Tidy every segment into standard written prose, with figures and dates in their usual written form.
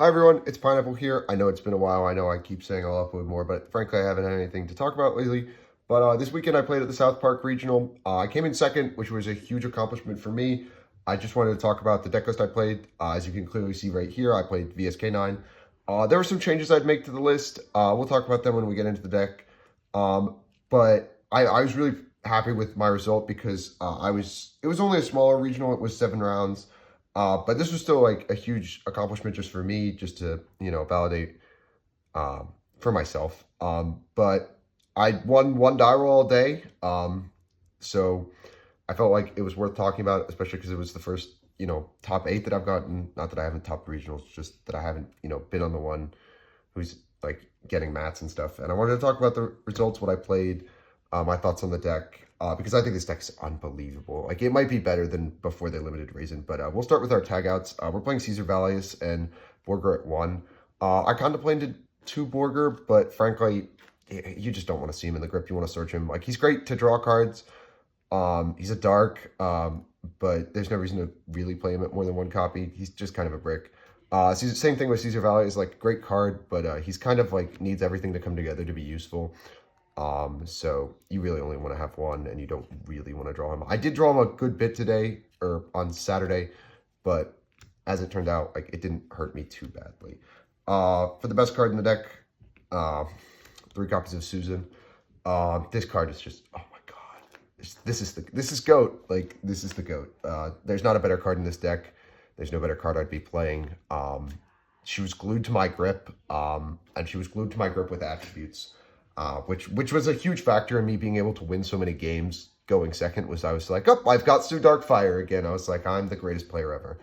Hi everyone, it's Pineapple here. I know it's been a while. I know I keep saying I'll upload more, but frankly I haven't had anything to talk about lately. But this weekend I played at the South Park Regional. I came in second, which was a huge accomplishment for me. I just wanted to talk about the deck list I played. As you can clearly see right here, I played VSK9. There were some changes I'd make to the list. We'll talk about them when we get into the deck. But I was really happy with my result because it was only a smaller regional. It was 7 rounds. But this was still like a huge accomplishment just for me, just to, validate for myself. But I won one die roll all day. So I felt like it was worth talking about, especially because it was the first, top 8 that I've gotten. Not that I haven't topped regionals, just that I haven't, been on the one who's like getting mats and stuff. And I wanted to talk about the results, what I played, my thoughts on the deck, because I think this deck is unbelievable. Like, it might be better than before they limited Raisin, but we'll start with our tag outs. We're playing Caesar Valius and Borger at 1. I contemplated 2 Borger, but frankly, you just don't want to see him in the grip. You want to search him. Like, he's great to draw cards. He's a dark, but there's no reason to really play him at more than 1 copy. He's just kind of a brick. Same thing with Caesar Valley. Is like great card, but he's kind of like needs everything to come together to be useful. So you really only want to have 1, and you don't really want to draw him. I did draw him a good bit today, or on Saturday, but as it turned out, like, it didn't hurt me too badly. For the best card in the deck, 3 copies of Susan. This card is just, oh my god, this is GOAT. Like, this is the GOAT. There's not a better card in this deck. There's no better card I'd be playing. She was glued to my grip, and she was glued to my grip with attributes, which was a huge factor in me being able to win so many games. Going second was, I was like, oh, I've got Sue Darkfire again. I was like, I'm the greatest player ever.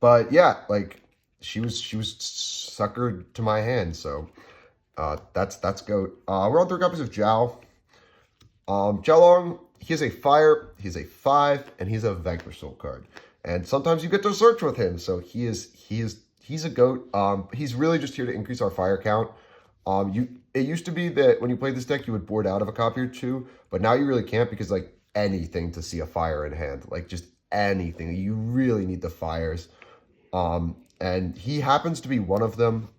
But yeah, like, she was suckered to my hand. So that's GOAT. We're on 3 copies of Zhao. Zhao Long, he is a fire, he's a 5, and he's a Vanquish soul card. And sometimes you get to search with him, so he's a GOAT. He's really just here to increase our fire count. It used to be that when you played this deck, you would board out of a copy or 2, but now you really can't, because like anything to see a fire in hand, like just anything, you really need the fires. And he happens to be one of them.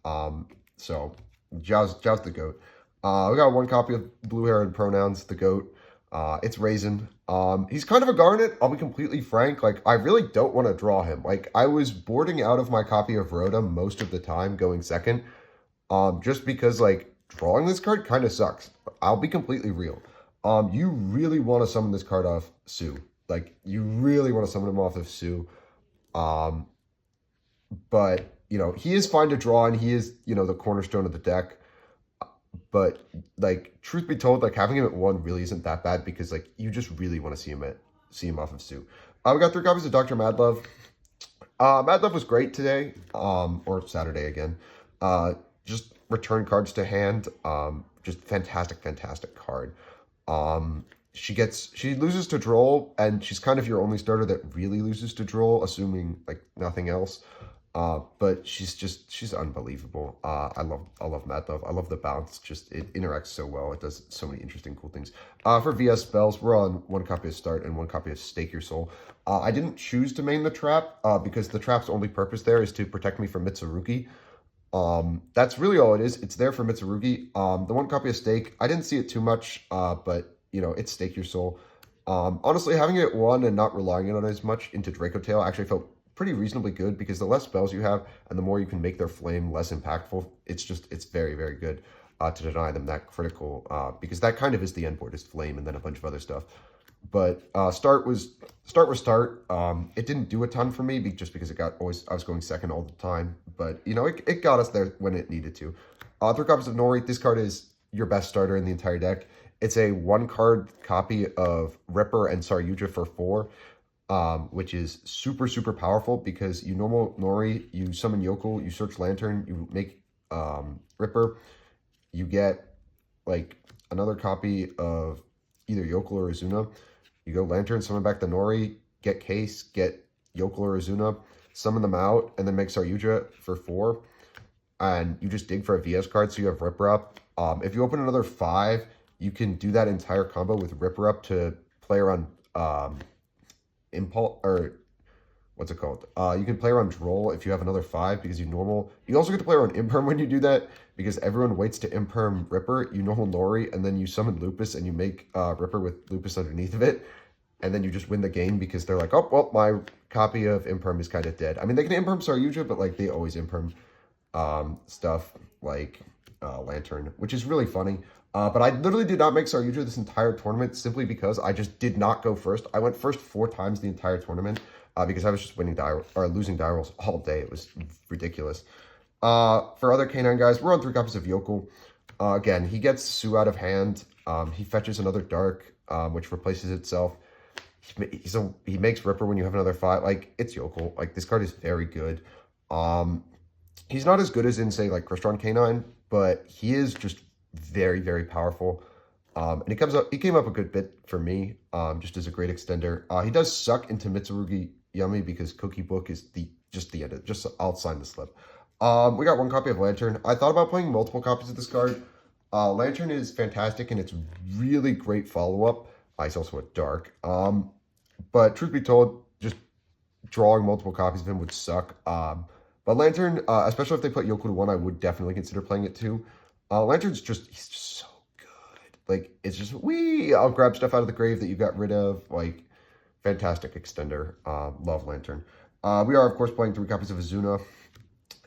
So Zhao's the GOAT. We got 1 copy of Blue Hair and Pronouns, the GOAT. It's Raisin. He's kind of a Garnet, I'll be completely frank. Like, I really don't want to draw him. Like, I was boarding out of my copy of Rhoda most of the time, going second. Just because, like, drawing this card kind of sucks. I'll be completely real. You really want to summon this card off Sue. Like, you really want to summon him off of Sue. But, he is fine to draw, and he is, the cornerstone of the deck. But, like, truth be told, like, having him at 1 really isn't that bad, because, like, you just really want to see him off of Sue. We got 3 copies of Dr. Madlove. Madlove was great today, or Saturday again. Just return cards to hand. Just fantastic card. She loses to Droll, and she's kind of your only starter that really loses to Droll, assuming like nothing else. But she's unbelievable. I love Madlove. I love the bounce. Just, it interacts so well. It does so many interesting, cool things. For VS spells, we're on 1 copy of Start and 1 copy of Stake Your Soul. I didn't choose to main the trap, because the trap's only purpose there is to protect me from Mitsurugi. That's really all it is. It's there for Mitsurugi. The 1 copy of Stake, I didn't see it too much, but, it's Stake Your Soul. Honestly, having it at 1 and not relying on it as much into Draco Tail actually felt pretty reasonably good, because the less spells you have and the more you can make their flame less impactful, it's very, very good to deny them that critical, because that kind of is the end board, is flame and then a bunch of other stuff. But start was start. It didn't do a ton for me, just because I was going second all the time. But it got us there when it needed to. 3 copies of Nori. This card is your best starter in the entire deck. It's a 1 card copy of Ripper and Saryuja for 4. Which is super powerful, because you normal Nori, you summon Yokel, you search Lantern, you make Ripper, you get like another copy of either Yokel or Azuna. You go Lantern, summon back the Nori, get Case, get Yokel or Azuna, summon them out, and then make Saryuja for 4. And you just dig for a VS card, so you have Ripper up. If you open another 5, you can do that entire combo with Ripper up to play around Impulse, or what's it called? You can play around Droll if you have another 5 because you normal. You also get to play around Imperm when you do that because everyone waits to Imperm Ripper. You normal Nori and then you summon Lupus and you make Ripper with Lupus underneath of it. And then you just win the game because they're like, oh, well, my copy of Imperm is kind of dead. I mean, they can Imperm Saryuja, but like they always Imperm stuff like Lantern, which is really funny. But I literally did not make Saryuja this entire tournament simply because I just did not go first. I went first 4 times the entire tournament because I was just losing die rolls all day. It was ridiculous. For other K9 guys, we're on 3 copies of Yokel. Again, he gets Sue out of hand. He fetches another Dark, which replaces itself. He makes Ripper when you have another 5. Like, it's Yokel. Like, this card is very good. He's not as good as in, say, like, Crystron K9, but he is just very, very powerful. And he came up a good bit for me, just as a great extender. He does suck into Mitsurugi Yummy because Cookie Book is just the end of it. Just I'll sign the slip. We got 1 copy of Lantern. I thought about playing multiple copies of this card. Lantern is fantastic and it's really great follow-up. He's also a Dark. But truth be told, just drawing multiple copies of him would suck. But Lantern, especially if they put Yoku to 1, I would definitely consider playing it too. Lantern's he's just so good. Like, it's just, I'll grab stuff out of the grave that you got rid of. Like, fantastic extender. Love Lantern. We are, of course, playing 3 copies of Azuna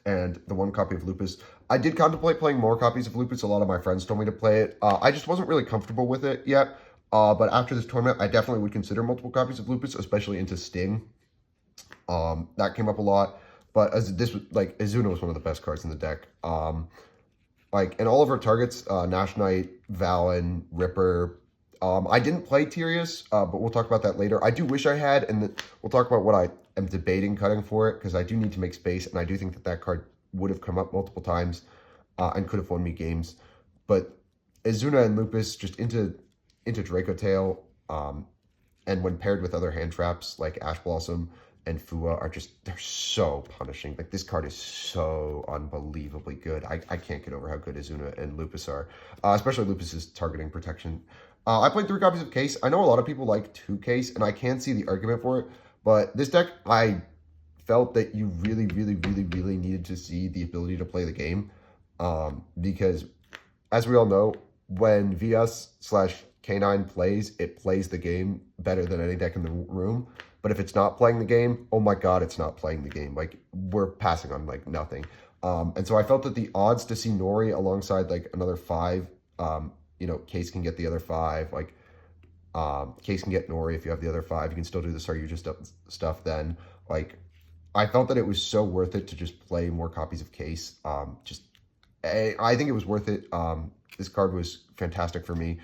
and the 1 copy of Lupus. I did contemplate playing more copies of Lupus. A lot of my friends told me to play it. I just wasn't really comfortable with it yet. But after this tournament, I definitely would consider multiple copies of Lupus, especially into Sting. That came up a lot. But Azuna was one of the best cards in the deck. And all of our targets, Nash Knight, Valen, Ripper. I didn't play Tyrius, but we'll talk about that later. I do wish I had, and we'll talk about what I am debating cutting for it, because I do need to make space, and I do think that that card would have come up multiple times and could have won me games. But Azuna and Lupus just into Draco Tail, and when paired with other hand traps like Ash Blossom and Fua they're so punishing. Like, this card is so unbelievably good. I can't get over how good Azuna and Lupus are, especially Lupus's targeting protection. I played 3 copies of Case. I know a lot of people like 2 Case, and I can see the argument for it, but this deck, I felt that you really, really, really, really needed to see the ability to play the game, because, as we all know, when VS/K9 plays, it plays the game better than any deck in the room. But if it's not playing the game, oh my god, it's not playing the game. Like, we're passing on, like, nothing. And so I felt that the odds to see Nori alongside, like, another 5, Case can get the other 5. Like, Case can get Nori if you have the other 5. You can still do the Saryuja stuff then. Like, I felt that it was so worth it to just play more copies of Case. I think it was worth it. This card was fantastic for me.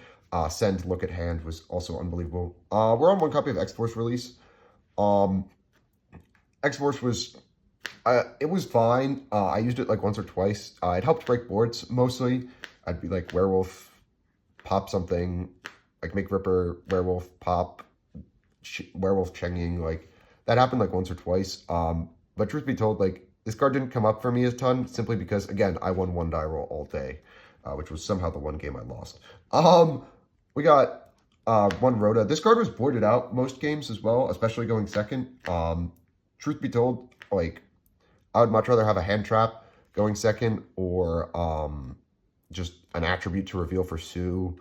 Send Look at Hand was also unbelievable. We're on 1 copy of X-Force release. X-Force was, it was fine. I used it like once or twice. It helped break boards mostly. I'd be like Werewolf, pop something, like make Ripper, Werewolf, pop, Werewolf Chenging. Like, that happened like once or twice. But truth be told, like, this card didn't come up for me a ton simply because, again, I won 1 die roll all day, which was somehow the 1 game I lost. We got 1 Rhoda. This card was boarded out most games as well, especially going second. Truth be told, like, I would much rather have a hand trap going second or just an attribute to reveal for Sue.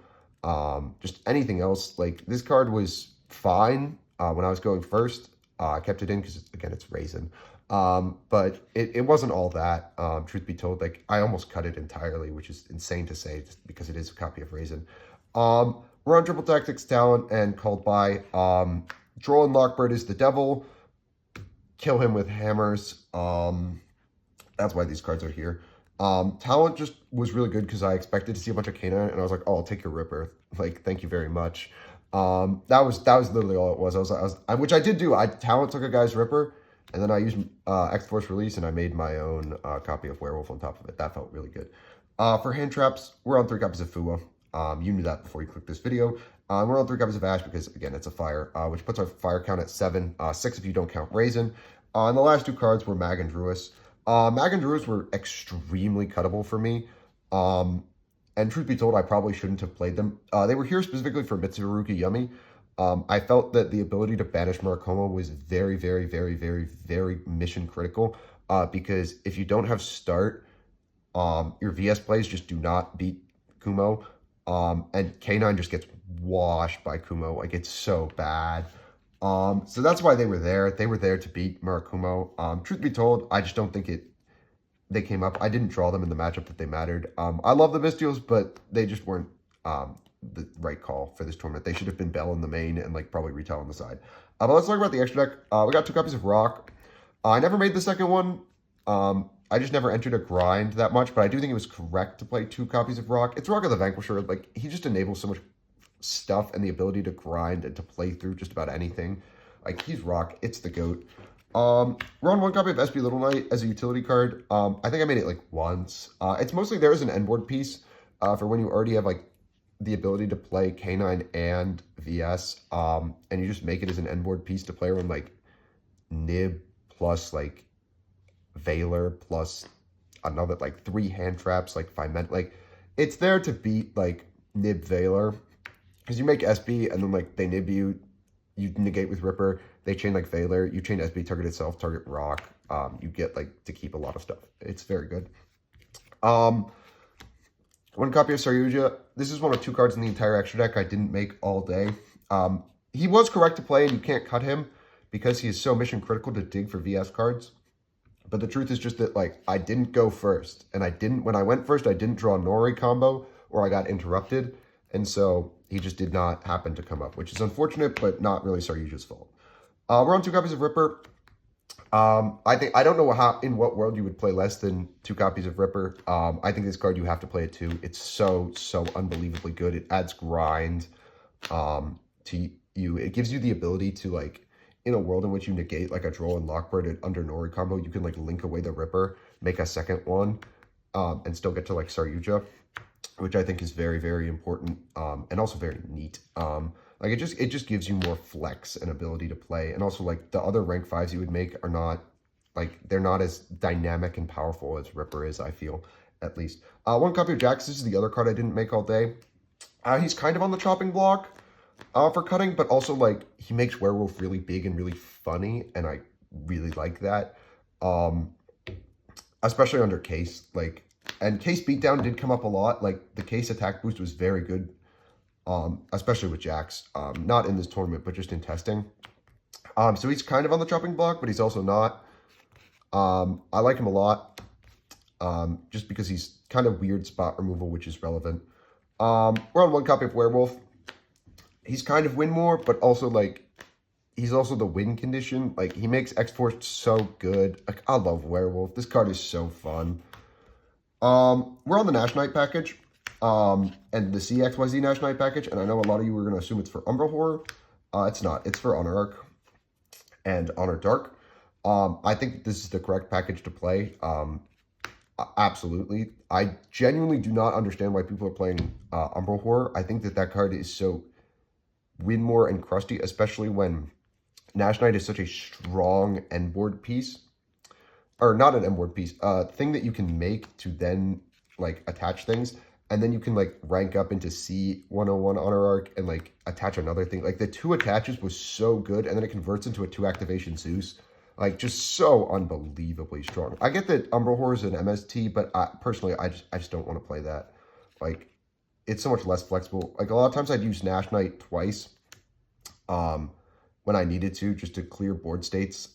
Just anything else. Like, this card was fine when I was going first. I kept it in because, again, it's Raisin. But it wasn't all that. Truth be told, like, I almost cut it entirely, which is insane to say just because it is a copy of Raisin. We're on Triple Tactics Talent and Called By. Droll and Lockbird is the devil. Kill him with hammers. That's why these cards are here. Talent just was really good because I expected to see a bunch of K9, and I was like, oh, I'll take your Ripper. Like, thank you very much. That was literally all it was. Which I did do. Talent took a guy's Ripper, and then I used X-Force Release, and I made my own copy of Werewolf on top of it. That felt really good. For hand traps, we're on 3 copies of Fua. You knew that before you clicked this video. We're on 3 copies of Ash because, again, it's a fire, which puts our fire count at 7. 6 if you don't count Raisin. And the last 2 cards were Mag and Druis. Mag and Druis were extremely cuttable for me. And truth be told, I probably shouldn't have played them. They were here specifically for Mitsurugi Yummy. I felt that the ability to banish Murakumo was very, very, very, very, very mission critical. Because if you don't have start, your VS plays just do not beat Kumo. And K9 just gets washed by Kumo. Like, it's so bad. So that's why they were there. They were there to beat Murakumo. Truth be told, I just don't think they came up. I didn't draw them in the matchup that they mattered. I love the Mystials, but they just weren't the right call for this tournament. They should have been Bell in the main and like probably Retail on the side. But let's talk about the extra deck. We got 2 copies of Rock. I never made the second one. I just never entered a grind that much, but I do think it was correct to play 2 copies of Rock. It's Rock of the Vanquisher. Like, he just enables so much stuff and the ability to grind and to play through just about anything. Like, he's Rock. It's the GOAT. We're on 1 copy of SB Little Knight as a utility card. I think I made it like once. It's mostly there as an endboard piece for when you already have like the ability to play K9 and VS. And you just make it as an endboard piece to play around like Nib plus like Valor plus another like 3 hand traps, like Fiment. Like, it's there to beat like Nib Valor. Because you make SB and then like they nib you, you negate with Ripper, they chain like Valor, you chain SB, target itself, target Rock. You get like to keep a lot of stuff. It's very good. 1 copy of Saryuja. This is one of 2 cards in the entire extra deck I didn't make all day. He was correct to play and you can't cut him because he is so mission critical to dig for VS cards. But the truth is just that like I didn't go first. And when I went first, I didn't draw Nori combo or I got interrupted. And so he just did not happen to come up, which is unfortunate, but not really Saryuja's fault. We're on 2 copies of Ripper. I don't know in what world you would play less than 2 copies of Ripper. I think this card you have to play at 2. It's so unbelievably good. It adds grind to you. It gives you the ability to like in a world in which you negate like a draw and Lockbird under Nori combo, you can like link away the Ripper, make a second one, and still get to like Saryuja, which I think is very, very important, and also very neat. Like it just gives you more flex and ability to play. And also like the other rank 5s you would make are not like, they're not as dynamic and powerful as Ripper is, I feel, at least. 1 copy of Jax. This is the other card I didn't make all day. He's kind of on the chopping block for cutting, but also like he makes Werewolf really big and really funny. And I really like that. Especially under Case, like, and Case Beatdown did come up a lot. Like, the Case attack boost was very good, especially with Jax. Not in this tournament, but just in testing. So he's kind of on the chopping block, but he's also not. I like him a lot, just because he's kind of weird spot removal, which is relevant. We're on 1 copy of Werewolf. He's kind of win more, but also, like, he's also the win condition. Like, he makes X-Force so good. Like, I love Werewolf. This card is so fun. We're on the Nash Knight package, and the CXYZ Nash Knight package, and I know a lot of you were going to assume it's for Umbral Horror. It's not. It's for Honor Arc and Honor Dark. I think this is the correct package to play. Absolutely. I genuinely do not understand why people are playing Umbral Horror. I think that card is so win more and crusty, especially when Nash Knight is such a strong end board piece. Or not an end board piece, thing that you can make to then like attach things, and then you can like rank up into C101 Honor Arc and like attach another thing. Like the 2 attaches was so good, and then it converts into a 2 activation Zeus. Like just so unbelievably strong. I get that Umbral Horror is an MST, but personally I just don't want to play that. Like it's so much less flexible. Like a lot of times I'd use Nash Knight twice when I needed to, just to clear board states.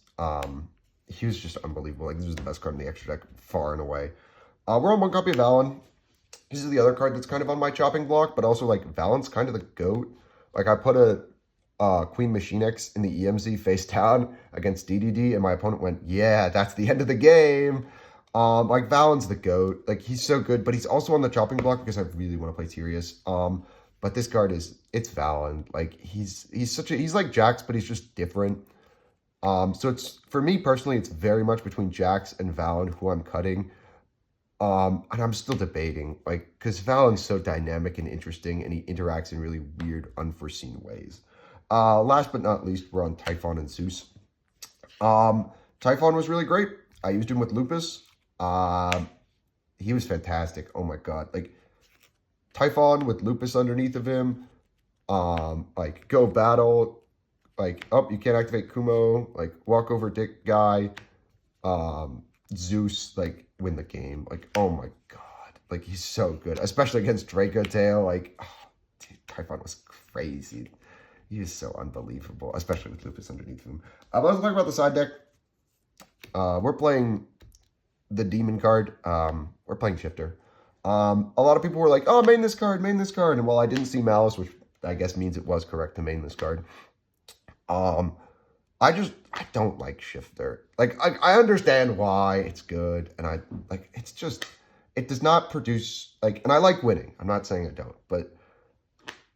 He was just unbelievable. Like, this was the best card in the extra deck, far and away. We're on 1 copy of Valen. This is the other card that's kind of on my chopping block, but also, like, Valen's kind of the GOAT. Like, I put a Queen Machine X in the EMZ face down against DDD, and my opponent went, yeah, that's the end of the game. Like, Valen's the GOAT. Like, he's so good, but he's also on the chopping block because I really want to play Tyrius. But this card it's Valen. Like, he's like Jax, but he's just different. So it's, for me personally, it's very much between Jax and Valen who I'm cutting. And I'm still debating, like, because Valen's so dynamic and interesting, and he interacts in really weird, unforeseen ways. Last but not least, we're on Typhon and Zeus. Typhon was really great. I used him with Lupus. He was fantastic. Oh my god. Like, Typhon with Lupus underneath of him, Like go battle, like, oh, you can't activate Kumo, like walk over dick guy, Zeus, like win the game. Like, oh my god, like he's so good, especially against Draco Tail. Like, oh, dude, Typhon was crazy. He is so unbelievable, especially with Lupus underneath him. But let's talk about the side deck. We're playing the Demon card. We're playing Shifter. A lot of people were like, oh, main this card, main this card. And while I didn't see Malice, which I guess means it was correct to main this card, I don't like Shifter. Like, I understand why it's good. And it's just, it does not produce, like, and I like winning. I'm not saying I don't, but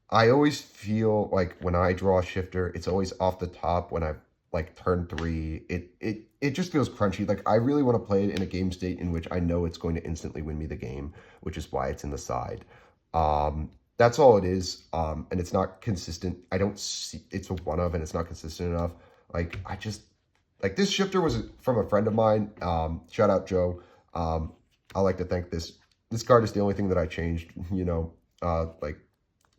I always feel like when I draw a Shifter, it's always off the top when I've, like, turn 3. It just feels crunchy. Like, I really want to play it in a game state in which I know it's going to instantly win me the game, which is why it's in the side. That's all it is. And it's not consistent. I don't see, it's a one-of, and it's not consistent enough. Like, like, this Shifter was from a friend of mine. Shout out, Joe. I like to thank this. This card is the only thing that I changed, you know, like,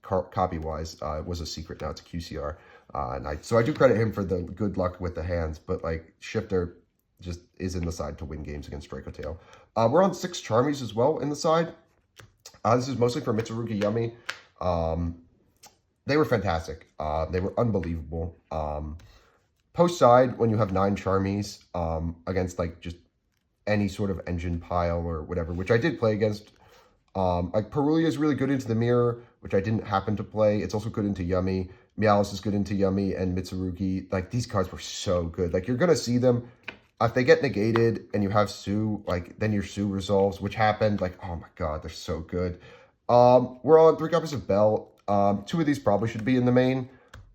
copy-wise. It was a secret, now it's a QCR. So I do credit him for the good luck with the hands, but, like, Shifter just is in the side to win games against Draco Tail. We're on 6 Charmies as well in the side. This is mostly for Mitsurugi Yummy. They were fantastic. They were unbelievable. Post side, when you have 9 Charmies against, like, just any sort of engine pile or whatever, which I did play against. Like, Perulia is really good into the mirror, which I didn't happen to play. It's also good into Yummy. Meowth is good into Yummy and Mitsurugi. Like, these cards were so good. Like, you're going to see them. If they get negated and you have Sue, like, then your Sue resolves, which happened. Like, oh my god, they're so good. We're on 3 copies of Bell. 2 of these probably should be in the main.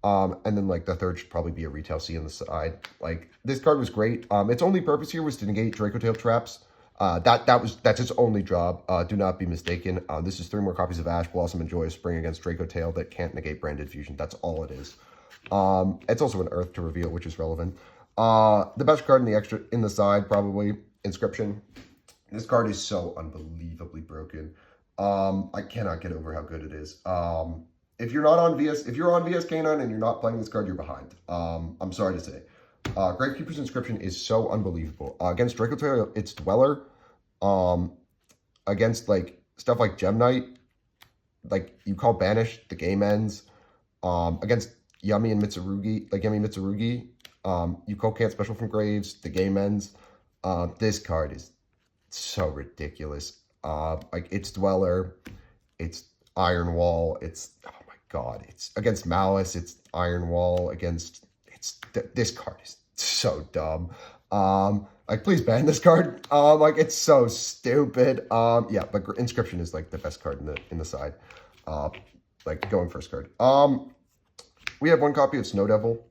And then, like, the third should probably be a retail C on the side. Like, this card was great. Its only purpose here was to negate Draco Tail traps. That's its only job. Do not be mistaken. This is 3 more copies of Ash Blossom and Joyous Spring against Draco Tail that can't negate Branded Fusion. That's all it is. It's also an Earth to reveal, which is relevant. The best card in the side, probably Inscription. This card is so unbelievably broken. I cannot get over how good it is. If you're on VS Canine and you're not playing this card, you're behind. I'm sorry to say. Gravekeeper's Inscription is so unbelievable. Against Draco Tail, it's Dweller. Against, like, stuff like Gem Knight, like, you call Banish, the game ends. Against Yummy and Mitsurugi, like Yummy Mitsurugi, you call Can't Special from Graves, the game ends. This card is so ridiculous. Like, it's Dweller, it's Iron Wall, it's, oh my god, it's against Malice, it's Iron Wall, against, this card is so dumb. Like, please ban this card. Like, it's so stupid. Yeah, but Inscription is, like, the best card in the side. Like, going first card. We have 1 copy of Snow Devil.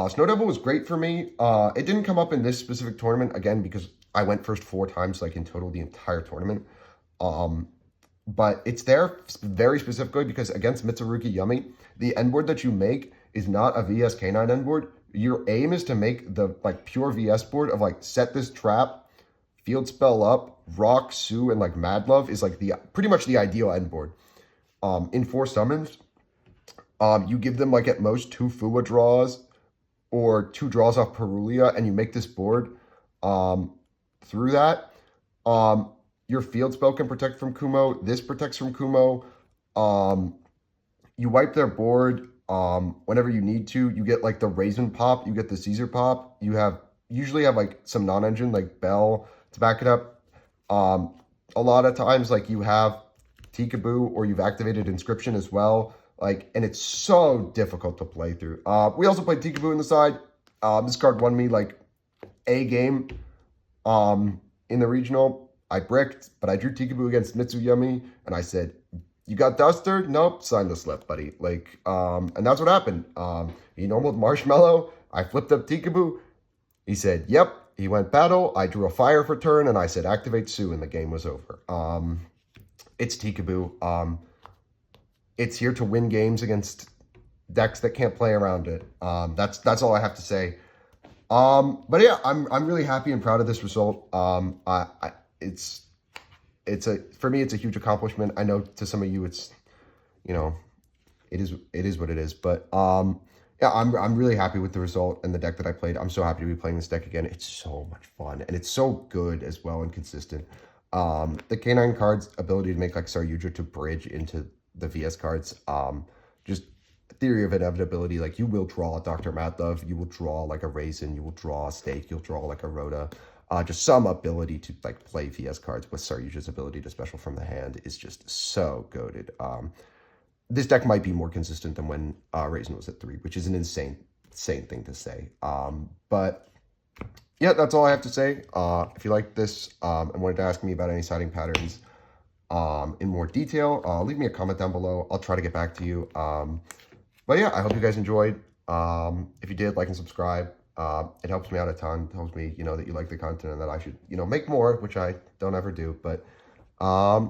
Snow Devil was great for me. It didn't come up in this specific tournament, again, because I went first 4 times, like, in total the entire tournament. But it's there very specifically because against Mitsurugi Yummy, the end board that you make is not a VS Canine end board. Your aim is to make the, like, pure VS board of, like, set this trap, field spell up, rock, Sue, and, like, Mad Love is, like, pretty much the ideal end board. In 4 summons, you give them, like, at most 2 Fua draws or 2 draws off Perulia, and you make this board through that. Your field spell can protect from Kumo. This protects from Kumo. You wipe their board whenever you need to. You get, like, the Raisin Pop. You get the Caesar Pop. You usually have, like, some non-engine, like Bell, to back it up. A lot of times, like, you have Tikaboo or you've activated Inscription as well. Like, and it's so difficult to play through. We also played Tikaboo in the side. This card won me, like, a game in the regional. I bricked, but I drew Tikaboo against Mitsuyumi, and I said, you got Duster? Nope, sign the slip, buddy. Like, and that's what happened. He normaled Marshmallow. I flipped up Tikaboo. He said, yep. He went battle. I drew a fire for turn, and I said, activate Sue, and the game was over. It's Tikaboo. It's here to win games against decks that can't play around it. That's all I have to say. But yeah, I'm really happy and proud of this result. For me, it's a huge accomplishment. I know to some of you, it's, you know, it is what it is. But yeah, I'm really happy with the result and the deck that I played. I'm so happy to be playing this deck again. It's so much fun and it's so good as well and consistent. The K9 card's ability to make like Saryuja to bridge into the VS cards, just theory of inevitability. Like you will draw Dr. Madlove, you will draw like a Raisin, you will draw a Stake, you'll draw like a Rhoda. Just some ability to like play VS cards with Saryuja's ability to special from the hand is just so goated. This deck might be more consistent than when Raisin was at 3, which is an insane thing to say. But yeah, that's all I have to say. If you like this and wanted to ask me about any siding patterns in more detail, leave me a comment down below. I'll try to get back to you. But yeah, I hope you guys enjoyed. If you did, like and subscribe. It helps me out a ton. It helps me, that you like the content and that I should, make more, which I don't ever do. But yeah.